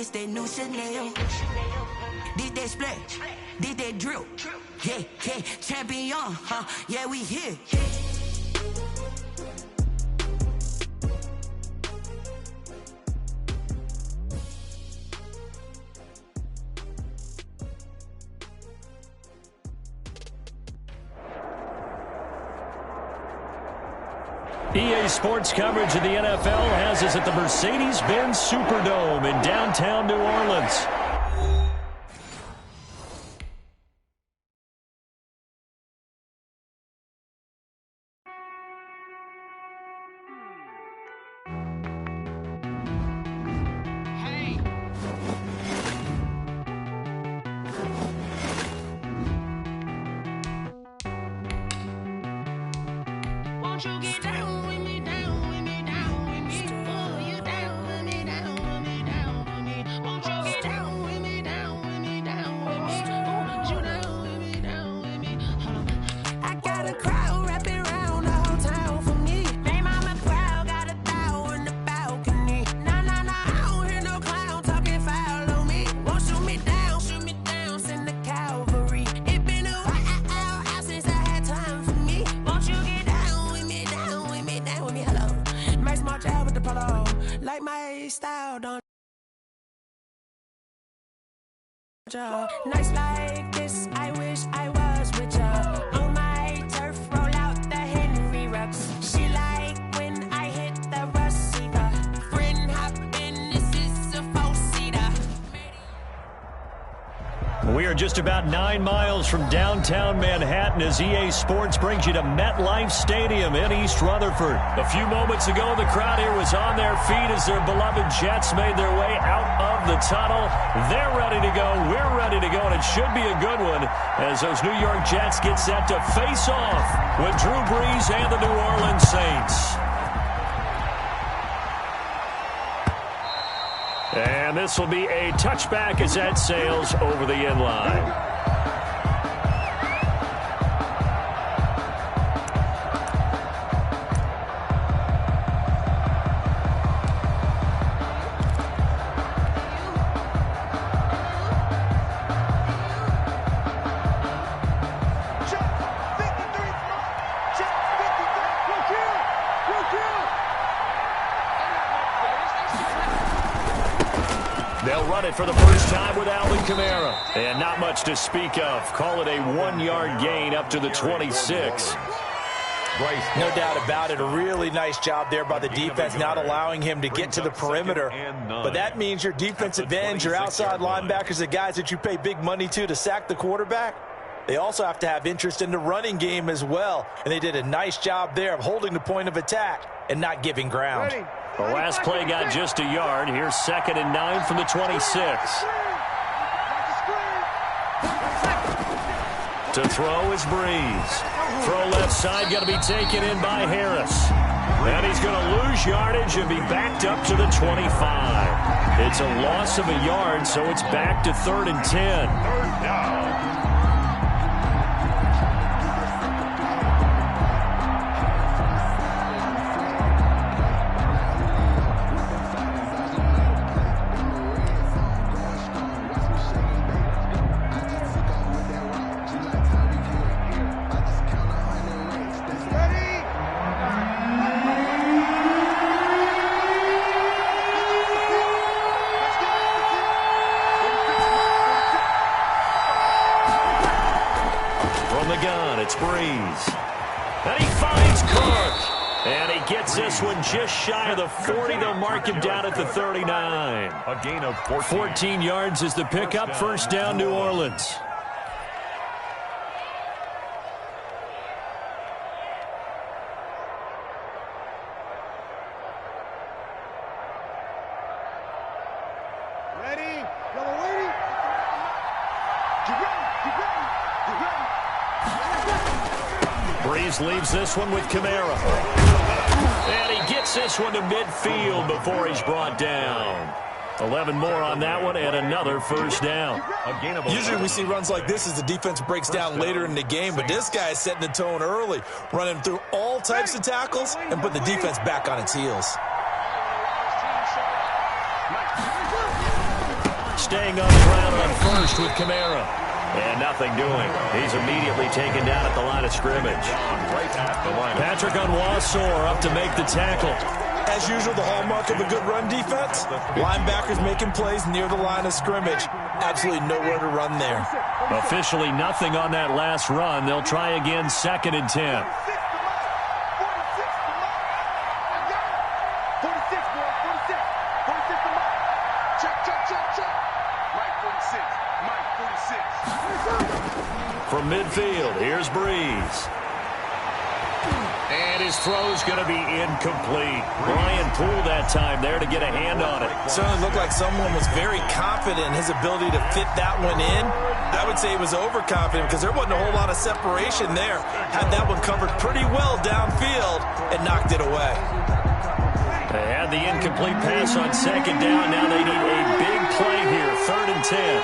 this that new Chanel. Did that split, did that drill. Yeah, yeah, champion, huh? Yeah, we here. EA Sports coverage of the NFL has us at the Mercedes-Benz Superdome in downtown New Orleans. Nights like this, I wish I was with ya. On my turf, roll out the Henry Rux. She like when I hit the receiver. Friend hop in, this is a four-seater. We are just about 9 miles from downtown Manhattan as EA Sports brings you to MetLife Stadium in East Rutherford. A few moments ago, the crowd here was on their feet as their beloved Jets made their way out of the tunnel. They're ready to go. We're ready to go, and it should be a good one as those New York Jets get set to face off with Drew Brees and the New Orleans Saints. And this will be a touchback as that sails over the end line. They'll run it for the first time with Alvin Kamara. And not much to speak of. Call it a 1-yard gain up to the 26. No doubt about it. A really nice job there by the defense, not allowing him to get to the perimeter. But that means your defensive ends, your outside linebackers, the guys that you pay big money to sack the quarterback, they also have to have interest in the running game as well. And they did a nice job there of holding the point of attack and not giving ground. The last play got just a yard. Here's 2nd and 9 from the 26. To throw is Brees. Throw left side, going to be taken in by Harris. And he's going to lose yardage and be backed up to the 25. It's a loss of a yard, so it's back to 3rd and 10. Third down. Brees. And he finds Cook. And he gets this one just shy of the 40. They'll mark him down at the 39. A gain of 14 yards is the pickup. First down, New Orleans. Leaves this one with Kamara. And he gets this one to midfield before he's brought down. 11 more on that one and another first down. Usually we see runs like this as the defense breaks down later in the game, but this guy is setting the tone early, running through all types of tackles and putting the defense back on its heels. staying on the ground on first with Kamara. And nothing doing. He's immediately taken down at the line of scrimmage. Patrick Onwuasor up to make the tackle. As usual, the hallmark of a good run defense, linebackers making plays near the line of scrimmage. Absolutely nowhere to run there. Officially nothing on that last run. They'll try again, 2nd and 10. From midfield, here's Breeze. And his throw's going to be incomplete. Brian Poole that time there to get a hand on it. Certainly looked like someone was very confident in his ability to fit that one in. I would say he was overconfident because there wasn't a whole lot of separation there. Had that one covered pretty well downfield and knocked it away. They had the incomplete pass on 2nd down. Now they need a big play here, 3rd and 10.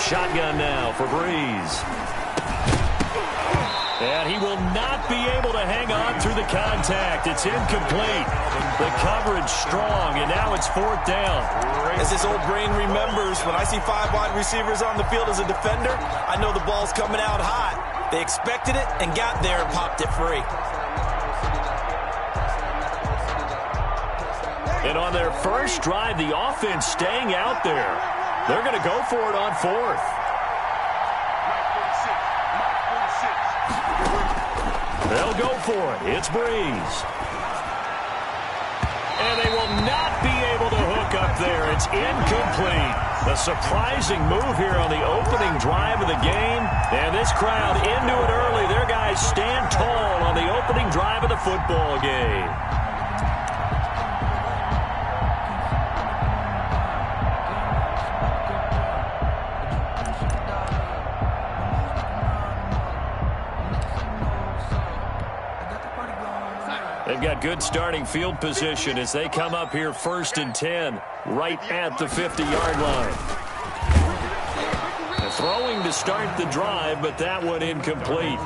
Shotgun now for Breeze. And he will not be able to hang on through the contact. It's incomplete. The coverage strong, and now it's 4th down. As this old brain remembers, when I see 5 wide receivers on the field as a defender, I know the ball's coming out hot. They expected it and got there and popped it free. And on their first drive, the offense staying out there. They're going to go for it on 4th. They'll go for it. It's Breeze. And they will not be able to hook up there. It's incomplete. A surprising move here on the opening drive of the game. And this crowd into it early. Their guys stand tall on the opening drive of the football game. They've got good starting field position as they come up here 1st and 10, right at the 50-yard line. They're throwing to start the drive, but that one incomplete.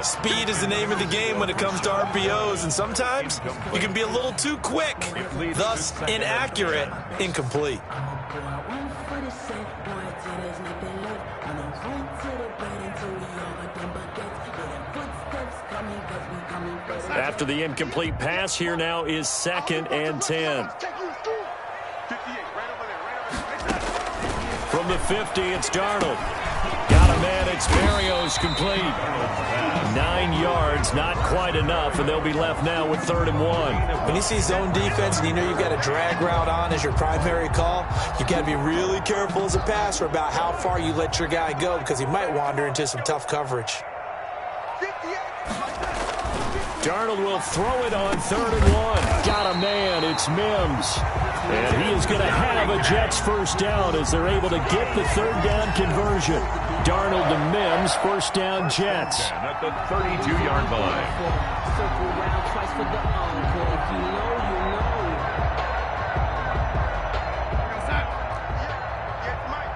Speed is the name of the game when it comes to RPOs, and sometimes you can be a little too quick, thus inaccurate, incomplete. After the incomplete pass, here now is 2nd and 10. From the 50, it's Darnold. Got a man, it's Berrios complete. 9 yards, not quite enough, and they'll be left now with 3rd and 1. When you see zone defense and you know you've got a drag route on as your primary call, you've got to be really careful as a passer about how far you let your guy go because he might wander into some tough coverage. Darnold will throw it on 3rd and 1. Got a man, it's Mims. And he is going to have a Jets first down as they're able to get the 3rd down conversion. Darnold to Mims, first down Jets. At the 32-yard line. Circle round twice for the encore. If you know, you know. Yes, Mike.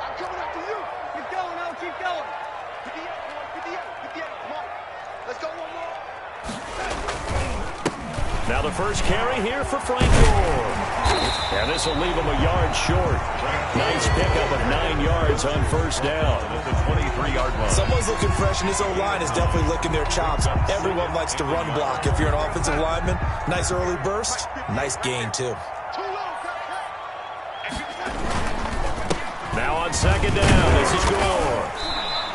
I'm coming up to you. Keep going, now. Keep going. 58, come on. Let's go one more. Now the first carry here for Frank Gore. And this will leave him a yard short. Nice pickup of 9 yards on first down. At the 23-yard line. Someone's looking fresh, and his O-line is definitely licking their chops. Everyone likes to run block. If you're an offensive lineman, nice early burst, nice gain, too. Now on 2nd down, this is Gore.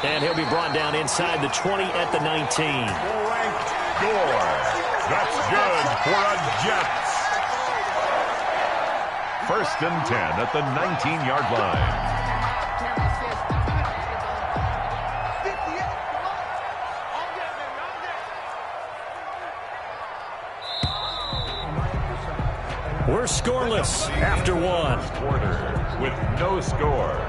And he'll be brought down inside the 20 at the 19. Frank Gore. That's good for a Jets. 1st and 10 at the 19-yard line. We're scoreless after 1. Quarter with no score.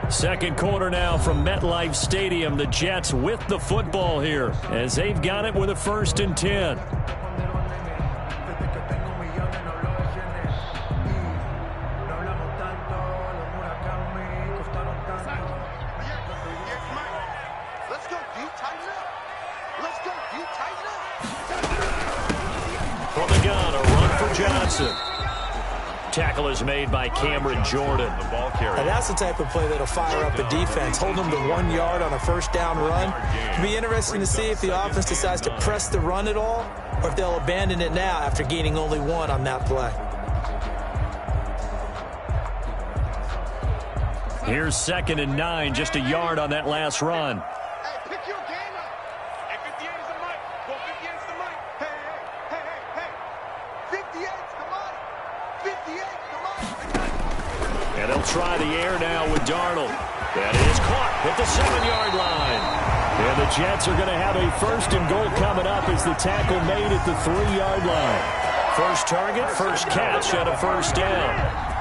2nd quarter now from MetLife Stadium. The Jets with the football here as they've got it with a 1st and 10. Let's go deep, tighten up. Let's go. You tighten up. From the gun, a run for Johnson. Tackle is made by Cameron Jordan. The ball carrier. And that's the type of play that'll fire up a defense. Hold them to 1 yard on a first down run. It'll be interesting to see if the offense decides to press the run at all or if they'll abandon it now after gaining only 1 on that play. Here's 2nd and 9, just a yard on that last run. Hey, pick your game up. Hey, 58 is the mic. Well, 58 is the mic. Hey. 58 is the mic. 58 is the mic. And they'll try the air now with Darnold. That is caught at the 7-yard line. And the Jets are going to have a 1st and goal coming up as the tackle made at the 3-yard line. First target, first catch, and a first down.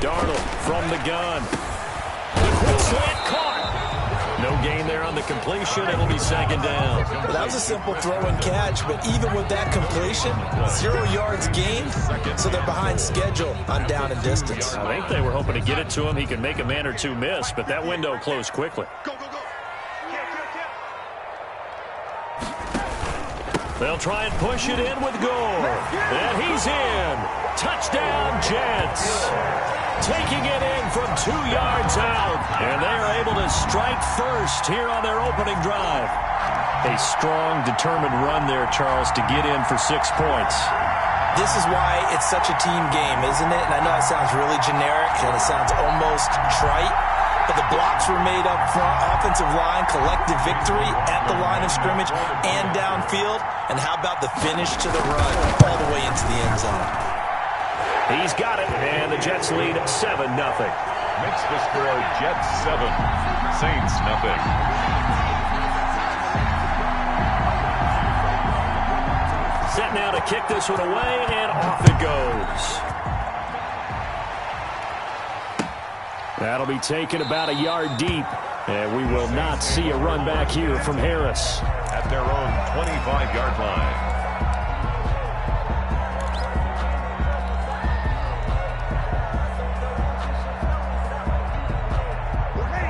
Darnold from the gun. Quick slant caught. No gain there on the completion. It'll be 2nd down. Well, that was a simple throw and catch, but even with that completion, 0 yards gained, so they're behind schedule on down and distance. I think they were hoping to get it to him. He could make a man or two miss, but that window closed quickly. Go. They'll try and push it in with Gore. And he's in. Touchdown, Jets. Taking it in from 2 yards out. And they are able to strike first here on their opening drive. A strong, determined run there, Charles, to get in for 6 points. This is why it's such a team game, isn't it? And I know it sounds really generic and it sounds almost trite, but the blocks were made up front, offensive line, collective victory at the line of scrimmage and downfield. And how about the finish to the run all the way into the end zone? He's got it, and the Jets lead 7-0. Makes the score Jets 7, Saints nothing. Set now to kick this one away, and off it goes. That'll be taken about a yard deep, and we will not see a run back here from Harris. At their own 25-yard line.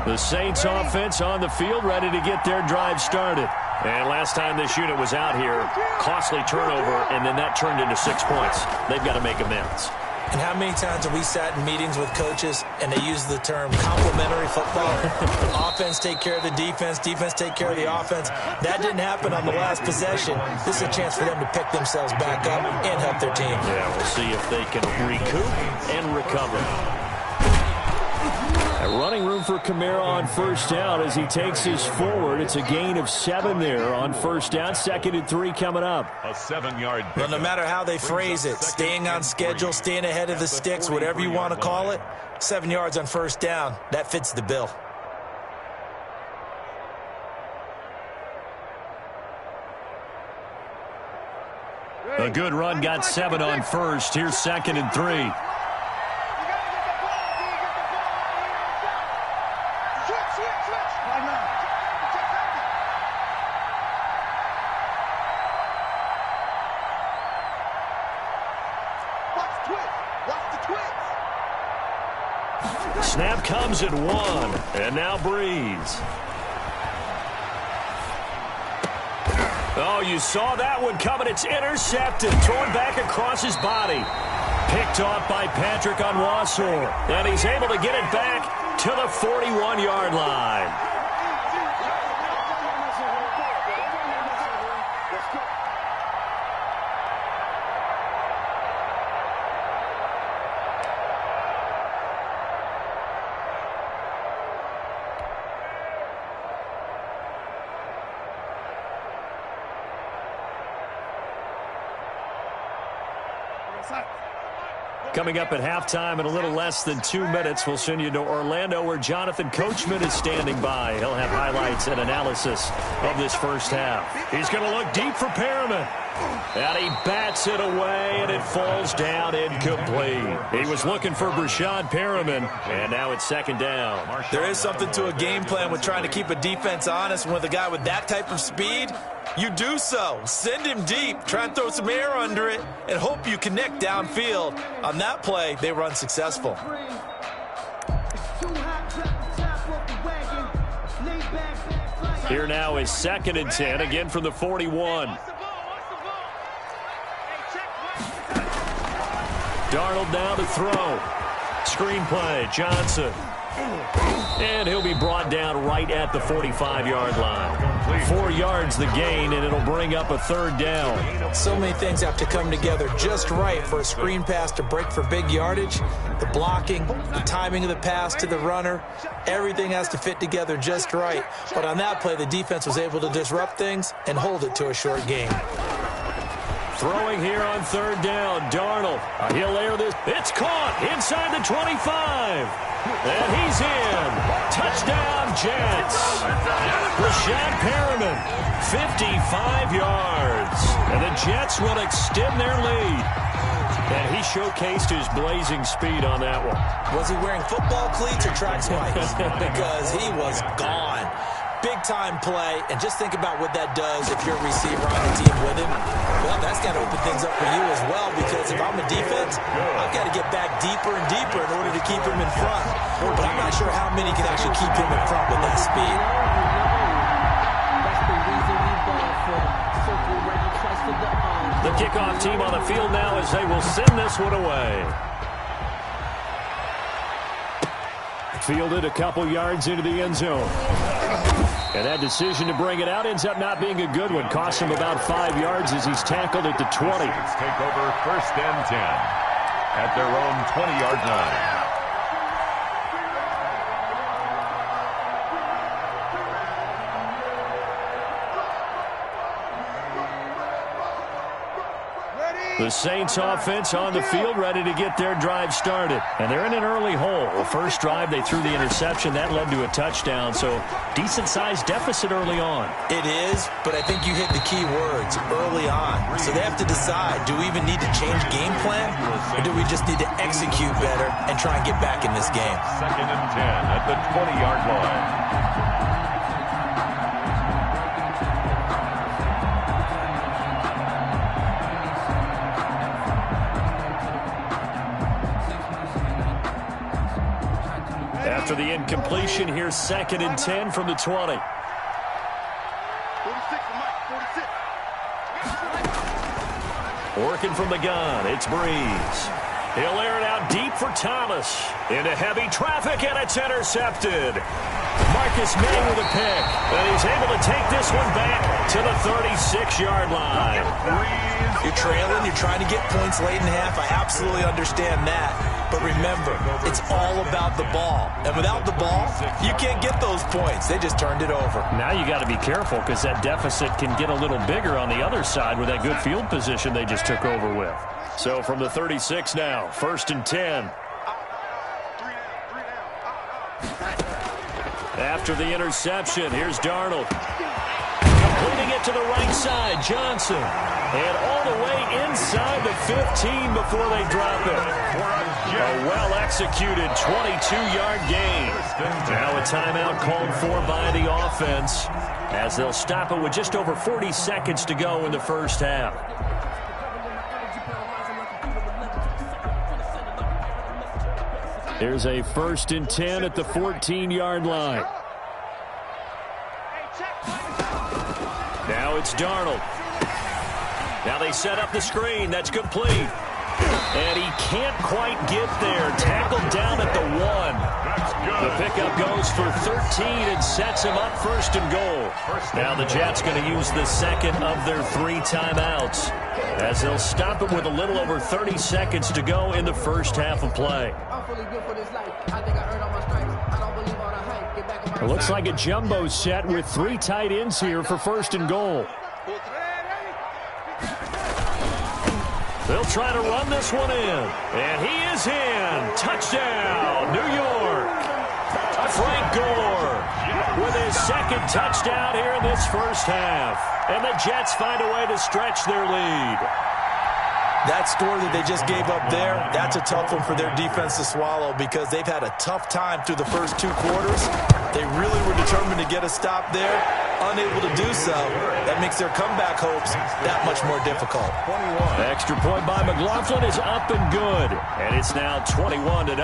The Saints offense on the field, ready to get their drive started. And last time this unit was out here, costly turnover, and then that turned into 6 points. They've got to make amends. And how many times have we sat in meetings with coaches and they use the term complementary football? Offense take care of the defense, defense take care of the offense. That didn't happen on the last possession. This is a chance for them to pick themselves back up and help their team. Yeah, we'll see if they can recoup and recover. Running room for Kamara on first down as he takes us forward. It's a gain of 7 there on first down. 2nd and 3 coming up. A 7-yard Well, no matter how they phrase it, staying on schedule, staying ahead of the sticks, whatever you want to call it, 7 yards on first down, that fits the bill. A good run, got 7 on first. Here's 2nd and 3. Snap comes at 1, and now Breeze. Oh, you saw that one coming. It's intercepted, thrown back across his body. Picked off by Patrick Onwuasor, and he's able to get it back to the 41-yard line. Coming up at halftime in a little less than 2 minutes, we'll send you to Orlando where Jonathan Coachman is standing by. He'll have highlights and analysis of this first half. He's going to look deep for Perriman. And he bats it away, and it falls down incomplete. He was looking for Brashad Perriman, and now it's second down. There is something to a game plan with trying to keep a defense honest. With a guy with that type of speed, you do so. Send him deep, try and throw some air under it, and hope you connect downfield. On that play, they were unsuccessful. Here now is second and 10, again from the 41. Darnold now to throw. Screen play, Johnson. And he'll be brought down right at the 45-yard line. 4 yards the gain, and it'll bring up a third down. So many things have to come together just right for a screen pass to break for big yardage. The blocking, the timing of the pass to the runner, everything has to fit together just right. But on that play, the defense was able to disrupt things and hold it to a short game. Throwing here on third down, Darnold. He'll air this. It's caught inside the 25. And he's in. Touchdown, Jets. Brashad Perriman, 55 yards. And the Jets will extend their lead. And he showcased his blazing speed on that one. Was he wearing football cleats or track spikes? Because he was gone. Big-time play, and just think about what that does if you're a receiver on the team with him. Well, that's got to open things up for you as well, because if I'm a defense, I've got to get back deeper and deeper in order to keep him in front. But I'm not sure how many can actually keep him in front with that speed. The kickoff team on the field now as they will send this one away. Fielded a couple yards into the end zone. And that decision to bring it out ends up not being a good one. Cost him about 5 yards as he's tackled at the 20. Take over first and 10 at their own 20-yard line. The Saints offense on the field, ready to get their drive started. And they're in an early hole. The first drive, they threw the interception. That led to a touchdown, so decent-sized deficit early on. It is, but I think you hit the key words, early on. So they have to decide, do we even need to change game plan, or do we just need to execute better and try and get back in this game? Second and 10 at the 20-yard line. After the incompletion, here's second and 10 from the 20. 46, Mike, 46. Working from the gun, it's Breeze. He'll air it out deep for Thomas. Into heavy traffic, and it's intercepted. Marcus May with a pick. And he's able to take this one back to the 36-yard line. You're trailing, you're trying to get points late in half. I absolutely understand that. But remember, it's all about the ball. And without the ball, you can't get those points. They just turned it over. Now you got to be careful because that deficit can get a little bigger on the other side with that good field position they just took over with. So from the 36 now, first and 10. After the interception, here's Darnold. Completing it to the right side, Johnson. And all the way inside the 15 before they drop it. A well-executed 22-yard gain. Now a timeout called for by the offense as they'll stop it with just over 40 seconds to go in the first half. Here's a first and 10 at the 14-yard line. Now it's Darnold. Now they set up the screen. That's complete. And he can't quite get there. Tackled down at the 1. The pickup goes for 13 and sets him up first and goal. Now the Jets going to use the second of their 3 timeouts as they'll stop it with a little over 30 seconds to go in the first half of play. It looks like a jumbo set with 3 tight ends here for first and goal. They'll try to run this one in. And he is in. Touchdown, New York. Frank Gore with his second touchdown here in this first half. And the Jets find a way to stretch their lead. That score that they just gave up there, that's a tough one for their defense to swallow because they've had a tough time through the first 2 quarters. They really were determined to get a stop there, unable to do so. That makes their comeback hopes that much more difficult. The extra point by McLaughlin is up and good, and it's now 21-0.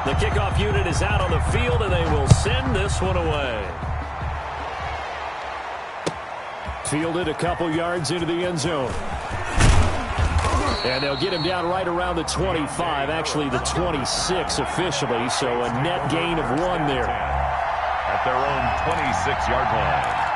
The kickoff unit is out on the field, and they will send this one away. Fielded a couple yards into the end zone. And they'll get him down right around the 25, actually the 26 officially, so a net gain of 1 there. At their own 26-yard line.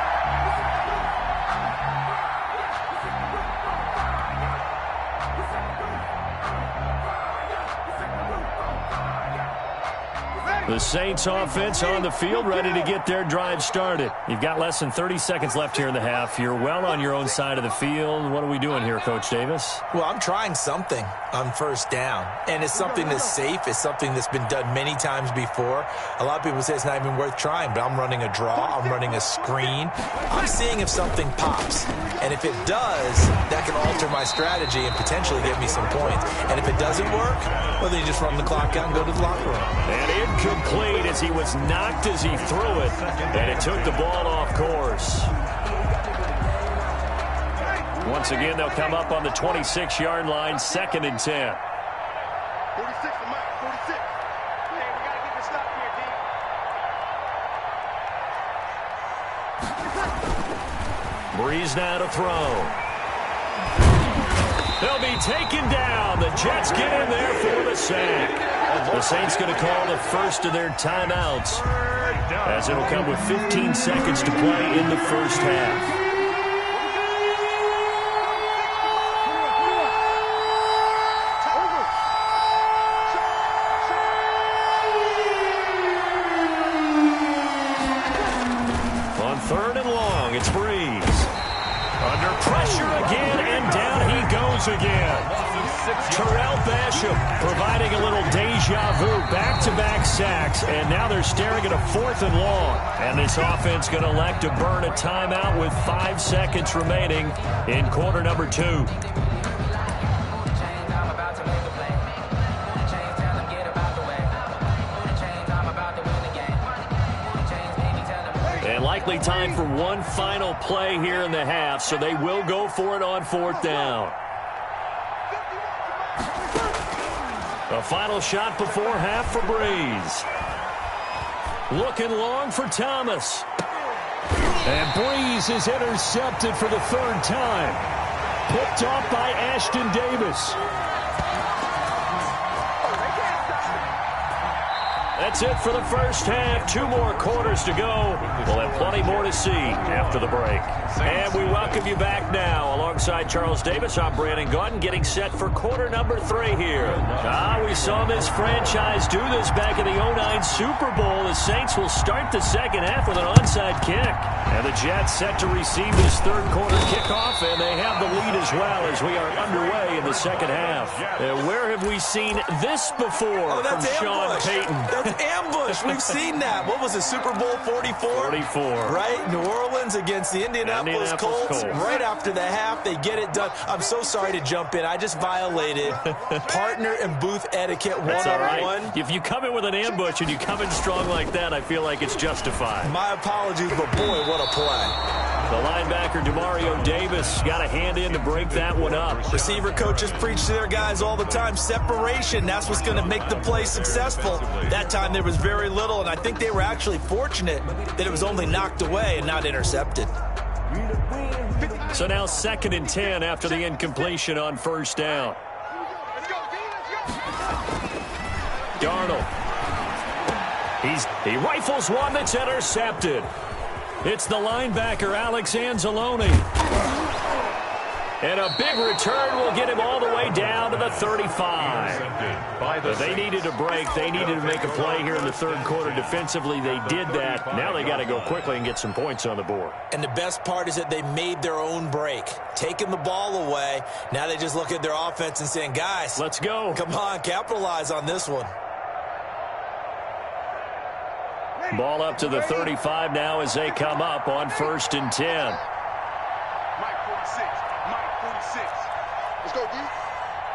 The Saints offense on the field, ready to get their drive started. You've got less than 30 seconds left here in the half. You're well on your own side of the field. What are we doing here, Coach Davis? Well, I'm trying something on first down, and it's something that's safe. It's something that's been done many times before. A lot of people say it's not even worth trying, but I'm running a draw. I'm running a screen. I'm seeing if something pops, and if it does, that can alter my strategy and potentially get me some points. And if it doesn't work, well, then you just run the clock out and go to the locker room. And incomplete as he was knocked as he threw it, and it took the ball off course. Once again, they'll come up on the 26-yard line, 2nd and 10. 46 to Mike, 46. Hey, we got to get the stop here, D. Breeze now to throw. They'll be taken down. The Jets get in there for the sack. The Saints going to call the first of their timeouts, as it'll come with 15 seconds to play in the first half. On 3rd and long, it's Breeze. Under pressure again, and down he goes again. Terrell Basham providing a little deja vu, back-to-back sacks, and now they're staring at a 4th and long. And this offense going to elect to burn a timeout with 5 seconds remaining in quarter number 2. And likely time for one final play here in the half, so they will go for it on 4th down. A final shot before half for Breeze. Looking long for Thomas. And Breeze is intercepted for the 3rd time. Picked off by Ashton Davis. That's it for the first half. 2 more quarters to go. We'll have plenty more to see after the break. And we welcome you back now. Alongside Charles Davis, I'm Brandon Gaudin, getting set for quarter number 3 here. We saw this franchise do this back in the 2009 Super Bowl. The Saints will start the second half with an onside kick. And the Jets set to receive this 3rd quarter kickoff, and they have the lead as well as we are underway in the second half. Where have we seen this before from Sean Payton? That's ambush. We've seen that. What was it, Super Bowl 44? 44. Right? New Orleans against the Indianapolis Colts. Right after the half, they get it done. I'm so sorry to jump in. I just violated partner and booth etiquette 101. That's all right. If you come in with an ambush and you come in strong like that, I feel like it's justified. My apologies, but boy, what a play. The linebacker, Demario Davis, got a hand in to break that one up. Receiver coaches preach to their guys all the time. Separation, that's what's going to make the play successful. That time there was very little, and I think they were actually fortunate that it was only knocked away and not intercepted. So now 2nd and 10 after the incompletion on 1st down. Darnold. He rifles one that's intercepted. It's the linebacker, Alex Anzalone. And a big return will get him all the way down to the 35. But they needed a break. They needed to make a play here in the 3rd quarter defensively. They did that. Now they got to go quickly and get some points on the board. And the best part is that they made their own break, taking the ball away. Now they just look at their offense and saying, guys, let's go. Come on, capitalize on this one. Ball up to the 35 now as they come up on 1st and 10. Mike 46. Mike 46. Let's go, D.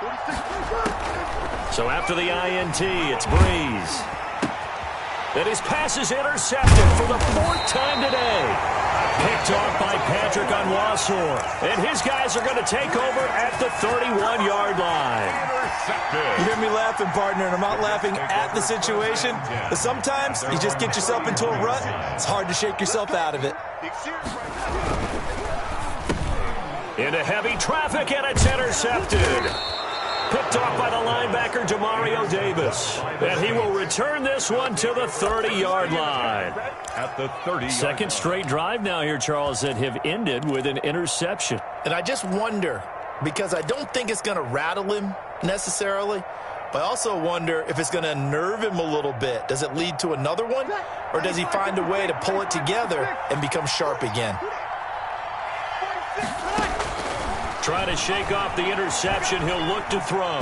46. So after the INT, it's Breeze. And his pass is intercepted for the 4th time today. Picked off by Patrick Onwuasor. And his guys are going to take over at the 31-yard line. You hear me laughing, partner, and I'm not laughing at the situation. But sometimes you just get yourself into a rut. It's hard to shake yourself out of it. Into heavy traffic, and it's intercepted. Picked off by the linebacker, Demario Davis. And he will return this one to the 30-yard line. At the 30. Second straight drive now here, Charles, that have ended with an interception. And I just wonder, because I don't think it's going to rattle him necessarily, but I also wonder if it's going to unnerve him a little bit. Does it lead to another one? Or does he find a way to pull it together and become sharp again? Trying to shake off the interception. He'll look to throw.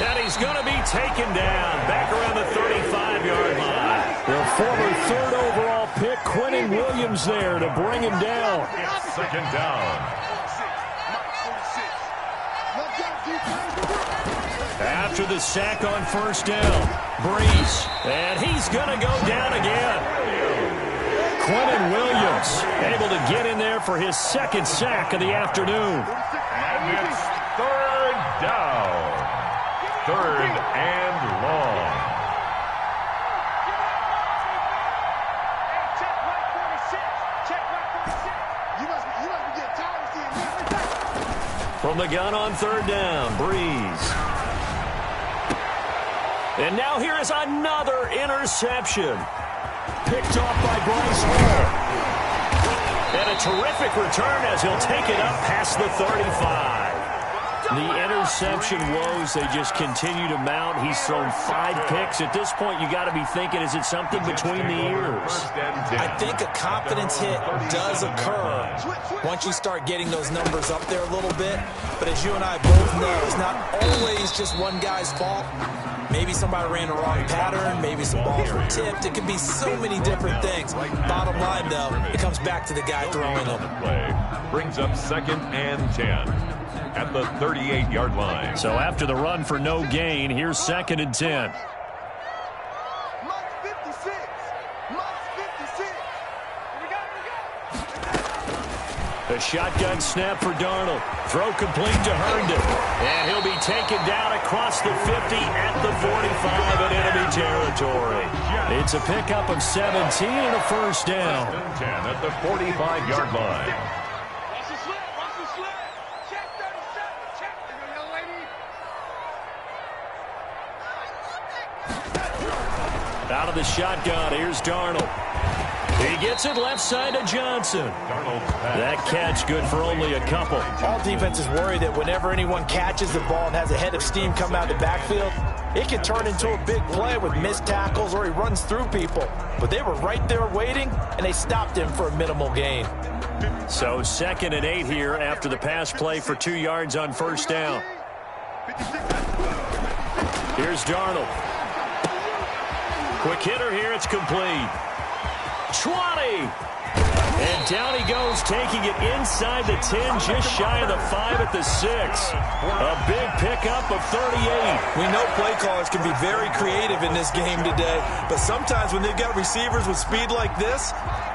And he's going to be taken down back around the 35-yard line. The former 3rd overall pick, Quentin Williams, there to bring him down. It's 2nd down. After the sack on 1st down, Breeze. And he's going to go down again. Quentin Williams able to get in there for his 2nd sack of the afternoon. And it's 3rd down. 3rd and long. Check Mike 46. You must be getting tired of seeing me. From the gun on 3rd down, Breeze. And now here is another interception. Picked off by Bryce Hall. And a terrific return as he'll take it up past the 35. The interception woes, they just continue to mount. He's thrown 5 picks. At this point, you got to be thinking, is it something between the ears? I think a confidence hit does occur once you start getting those numbers up there a little bit. But as you and I both know, it's not always just one guy's fault. Maybe somebody ran the wrong pattern. Maybe some balls were tipped. It could be so many different things. Bottom line, though, it comes back to the guy throwing them. Play brings up 2nd and 10 at the 38-yard line. So after the run for no gain, here's 2nd and 10. Mike 56. Mike 56. We got. A shotgun snap for Darnold. Throw complete to Herndon. And he'll be taken down across the 50 at the 45 in enemy territory. It's a pickup of 17 and a 1st down. 1st and 10 at the 45-yard line. Watch the slip. Watch the slip. Check 37. Check. Young lady. Out of the shotgun, here's Darnold. He gets it left side to Johnson. That catch good for only a couple. All defenses worry that whenever anyone catches the ball and has a head of steam come out of the backfield, it can turn into a big play with missed tackles or he runs through people. But they were right there waiting, and they stopped him for a minimal gain. So 2nd and 8 here after the pass play for 2 yards on 1st down. Here's Darnold. Quick hitter here, it's complete. 20. And down he goes, taking it inside the 10, just shy of the 5 at the 6. A big pickup of 38. We know play callers can be very creative in this game today, but sometimes when they've got receivers with speed like this,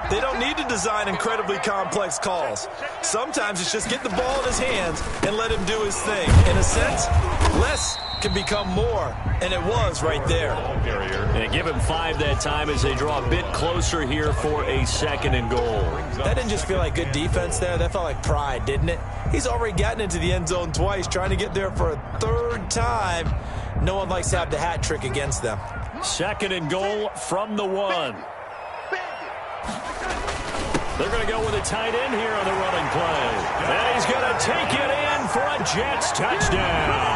they don't need to design incredibly complex calls. Sometimes it's just get the ball in his hands and let him do his thing. In a sense, less can become more, and it was right there. And give him 5 that time as they draw a bit closer here for a 2nd and goal. That didn't just feel like good defense there. That felt like pride, didn't it? He's already gotten into the end zone twice, trying to get there for a 3rd time. No one likes to have the hat trick against them. 2nd and goal from the 1. They're going to go with a tight end here on the running play. And he's going to take it in for a Jets touchdown.